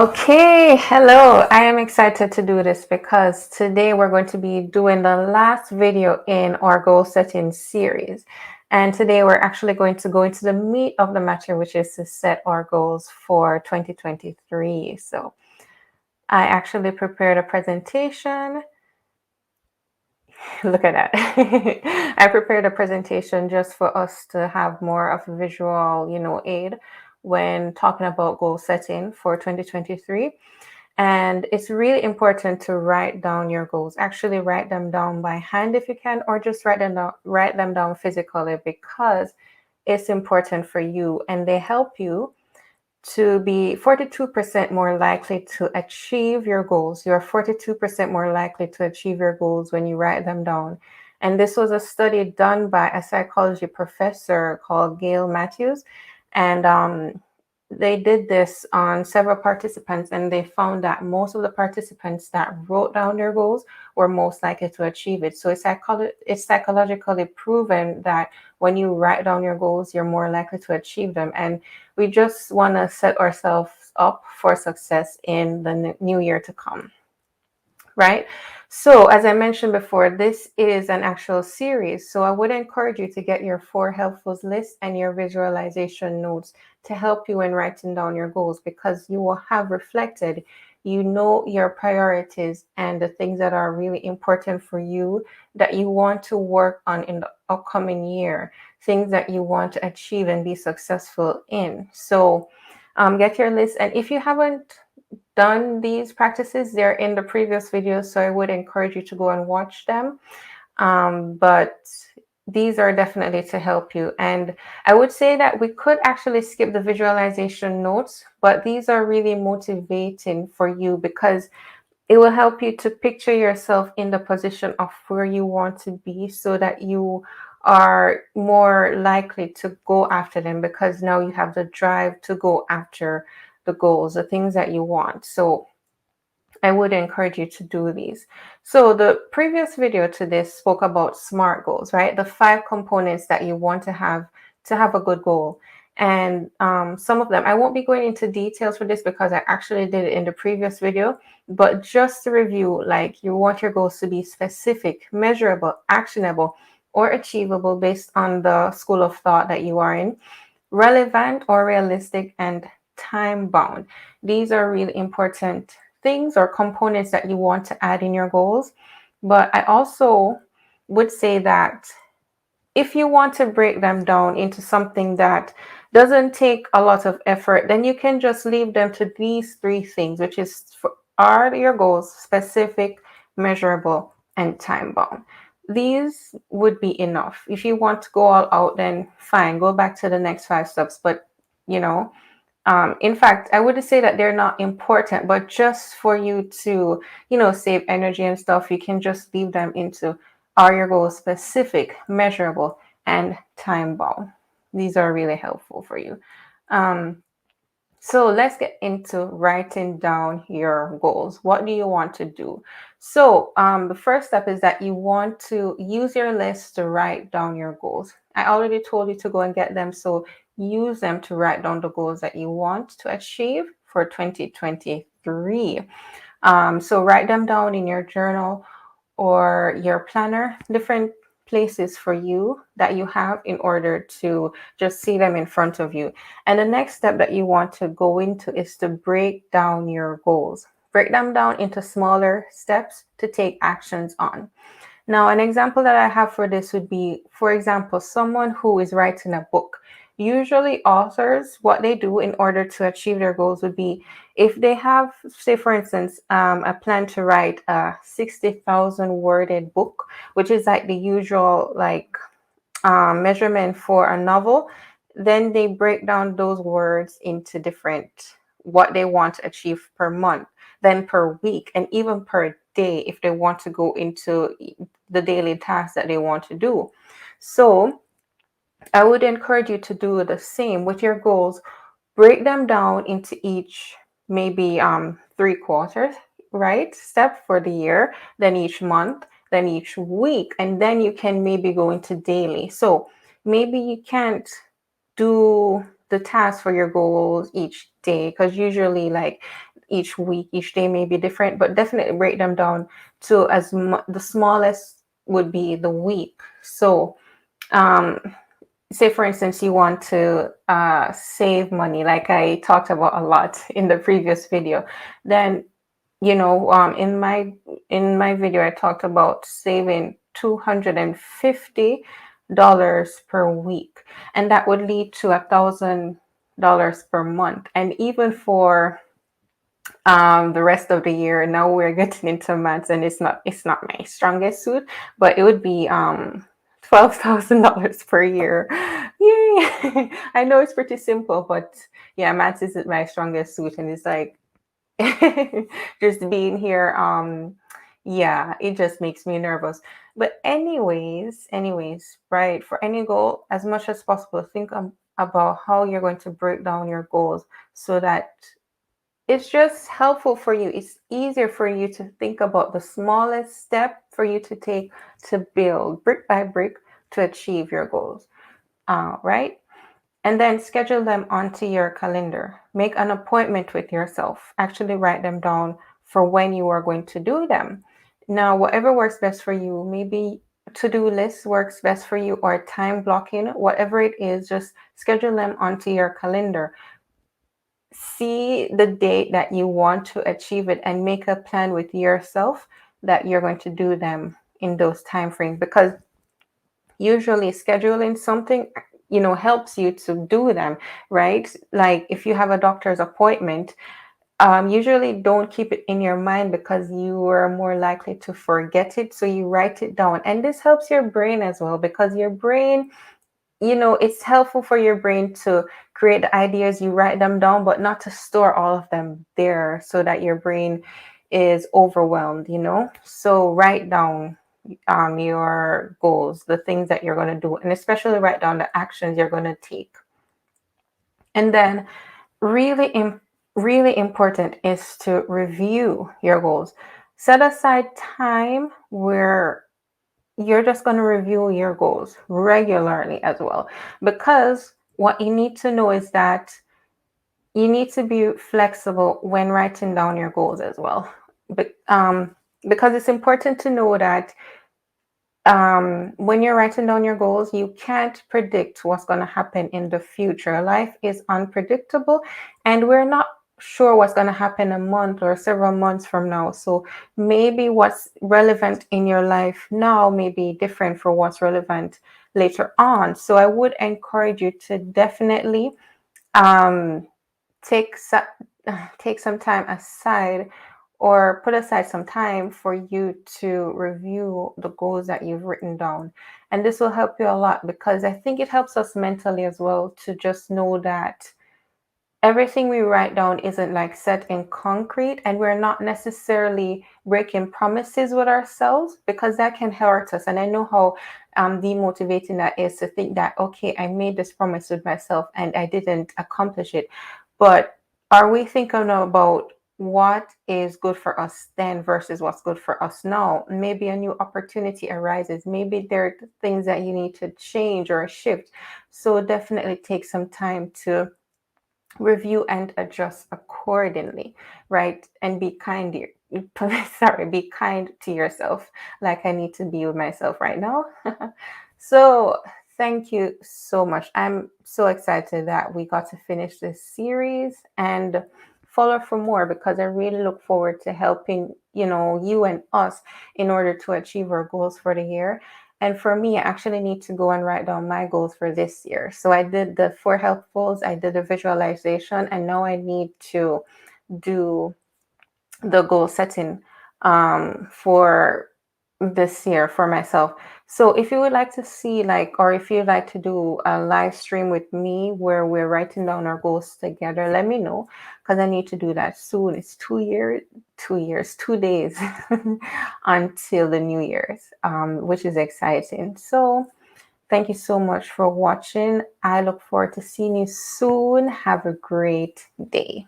Okay, hello. I am excited to do this because today we're going to be doing the last video in our goal setting series. And today we're actually going to go into the meat of the matter, which is to set our goals for 2023. So I actually prepared a presentation. Look at that. I prepared a presentation just for us to have more of a visual, aid when talking about goal setting for 2023. And it's really important to write down your goals. Actually, write them down by hand if you can, or just write them down physically because it's important for you and they help you to be 42% more likely to achieve your goals. You're 42% more likely to achieve your goals when you write them down. And this was a study done by a psychology professor called Gail Matthews. And they did this on several participants, and they found that most of the participants that wrote down their goals were most likely to achieve it. So it's psychologically proven that when you write down your goals, you're more likely to achieve them. And we just want to set ourselves up for success in the new year to come, right? So, as I mentioned before, this is an actual series. So, I would encourage you to get your 4 helpfuls list and your visualization notes to help you in writing down your goals because you will have reflected, your priorities and the things that are really important for you that you want to work on in the upcoming year, things that you want to achieve and be successful in. So, get your list. And if you haven't done these practices, they're in the previous videos, so I would encourage you to go and watch them. But these are definitely to help you. And I would say that we could actually skip the visualization notes, but these are really motivating for you because it will help you to picture yourself in the position of where you want to be so that you are more likely to go after them because now you have the drive to go after the goals, the things that you want. So I would encourage you to do these. So the previous video to this spoke about SMART goals, right? The 5 components that you want to have a good goal. And some of them, I won't be going into details for this because I actually did it in the previous video, but just to review, like you want your goals to be specific, measurable, actionable, or achievable based on the school of thought that you are in, relevant or realistic, and time bound. These are really important things or components that you want to add in your goals. But I also would say that if you want to break them down into something that doesn't take a lot of effort, then you can just leave them to these 3 things, which are your goals specific, measurable, and time bound. These would be enough. If you want to go all out, then fine, go back to the next 5 steps. But you know, in fact, I wouldn't say that they're not important, but just for you to, save energy and stuff, you can just leave them into are your goals specific, measurable, and time bound. These are really helpful for you. Um, so let's get into writing down your goals. What do you want to do? So the first step is that you want to use your list to write down your goals. I already told you to go and get them. So use them to write down the goals that you want to achieve for 2023. So write them down in your journal or your planner, different places for you that you have in order to just see them in front of you. And the next step that you want to go into is to break down your goals. Break them down into smaller steps to take actions on. Now, an example that I have for this would be, for example, someone who is writing a book. Usually, authors, what they do in order to achieve their goals would be if they have, say, for instance, a plan to write a 60,000 worded book, which is like the usual measurement for a novel, then they break down those words into different what they want to achieve per month, then per week, and even per day if they want to go into the daily tasks that they want to do. So I would encourage you to do the same with your goals. Break them down into each maybe 3 quarters, right? Step for the year, then each month, then each week, and then you can maybe go into daily. So maybe you can't do the task for your goals each day, because usually like each week, each day may be different, but definitely break them down to the smallest would be the week. So um say for instance you want to save money, like I talked about a lot in the previous video, then in my video I talked about saving $250 per week, and that would lead to $1,000 per month. And even for the rest of the year, now we're getting into maths, and it's not my strongest suit, but it would be $12,000 per year. Yay! I know it's pretty simple, but yeah, maths isn't my strongest suit, and it's like just being here, yeah, it just makes me nervous. But anyways, right, for any goal, as much as possible, think about how you're going to break down your goals so that it's just helpful for you. It's easier for you to think about the smallest step for you to take to build brick by brick to achieve your goals, right? And then schedule them onto your calendar. Make an appointment with yourself. Actually, write them down for when you are going to do them. Now, whatever works best for you, maybe to-do list works best for you, or time blocking, whatever it is, just schedule them onto your calendar. See the date that you want to achieve it and make a plan with yourself that you're going to do them in those time frames, because usually scheduling something helps you to do them, right? Like if you have a doctor's appointment, usually don't keep it in your mind because you are more likely to forget it, so you write it down. And this helps your brain as well, because your brain, it's helpful for your brain to create the ideas. You write them down, but not to store all of them there so that your brain is overwhelmed, so write down your goals, the things that you're going to do, and especially write down the actions you're going to take. And then really important is to review your goals. Set aside time where you're just going to review your goals regularly as well, because what you need to know is that you need to be flexible when writing down your goals as well. But because it's important to know that when you're writing down your goals, you can't predict what's going to happen in the future. Life is unpredictable, and we're not sure what's going to happen a month or several months from now. So maybe what's relevant in your life now may be different for what's relevant later on. So I would encourage you to definitely um, take some time aside, or put aside some time for you to review the goals that you've written down. And this will help you a lot, because I think it helps us mentally as well to just know that everything we write down isn't like set in concrete, and we're not necessarily breaking promises with ourselves, because that can hurt us. And I know how demotivating that is, to think that, okay, I made this promise with myself and I didn't accomplish it. But are we thinking about what is good for us then versus what's good for us now? Maybe a new opportunity arises. Maybe there are things that you need to change or shift. So definitely take some time to review and adjust accordingly, right? And be kind be kind to yourself, like I need to be with myself right now. So thank you so much. I'm so excited that we got to finish this series and follow for more, because I really look forward to helping you and us in order to achieve our goals for the year. And for me, I actually need to go and write down my goals for this year. So I did the 4 health goals, I did the visualization, and now I need to do the goal setting for this year for myself. So if you would like to see, or if you'd like to do a live stream with me where we're writing down our goals together, let me know, because I need to do that soon. It's 2 days until the New Year's, which is exciting. So thank you so much for watching. I look forward to seeing you soon. Have a great day.